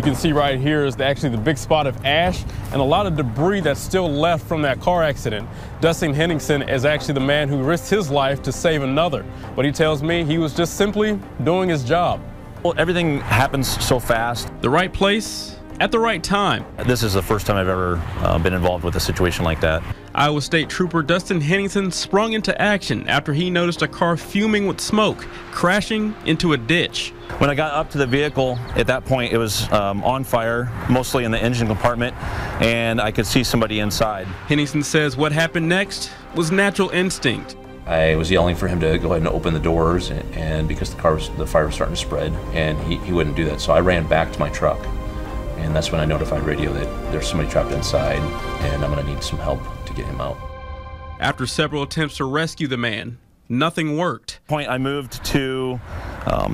can see right here is actually the big spot of ash and a lot of debris that's still left from that car accident. Dustin Henningsen is actually the man who risked his life to save another, but he tells me he was just simply doing his job. Well, everything happens so fast. The right place at the right time. This is the first time I've ever been involved with a situation like that. Iowa State Trooper Dustin Henningsen sprung into action after he noticed a car fuming with smoke, crashing into a ditch. When I got up to the vehicle, at that point it was on fire, mostly in the engine compartment, and I could see somebody inside. Henningsen says what happened next was natural instinct. I was yelling for him to go ahead and open the doors, and because the fire was starting to spread, and he wouldn't do that. So I ran back to my truck, and that's when I notified radio that there's somebody trapped inside, and I'm going to need some help to get him out. After several attempts to rescue the man, nothing worked. I moved to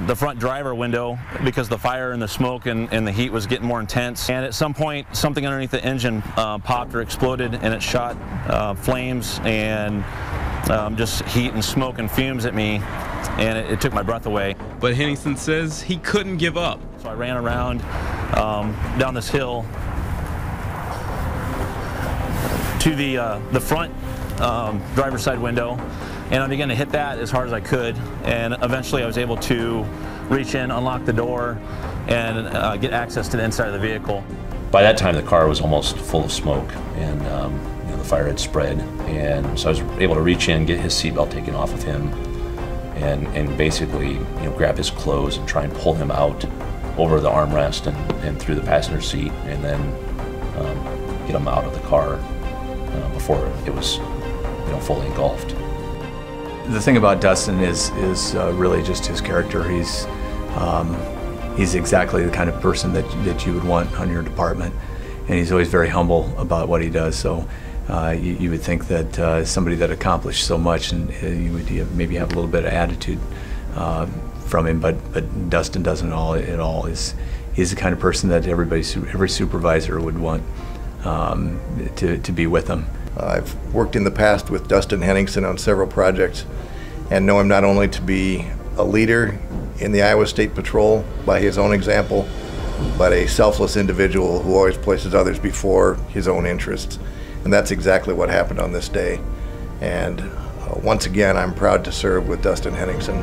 the front driver window because the fire and the smoke and the heat was getting more intense. And at some point, something underneath the engine popped or exploded, and it shot flames and just heat and smoke and fumes at me, and it took my breath away. But Henningsen says he couldn't give up. So I ran around down this hill to the front driver's side window, and I began to hit that as hard as I could, and eventually I was able to reach in, unlock the door, and get access to the inside of the vehicle. By that time, the car was almost full of smoke, and the fire had spread, and so I was able to reach in, get his seatbelt taken off of him, and basically grab his clothes and try and pull him out over the armrest and through the passenger seat, and then get him out of the car before it was fully engulfed. The thing about Dustin is really just his character. He's exactly the kind of person that you would want on your department, and he's always very humble about what he does. So you would think that somebody that accomplished so much, and you would maybe have a little bit of attitude from him, but Dustin doesn't at all. He's the kind of person that every supervisor would want to be with him. I've worked in the past with Dustin Henningsen on several projects and know him not only to be a leader in the Iowa State Patrol by his own example, but a selfless individual who always places others before his own interests. And that's exactly what happened on this day. And once again, I'm proud to serve with Dustin Henningsen.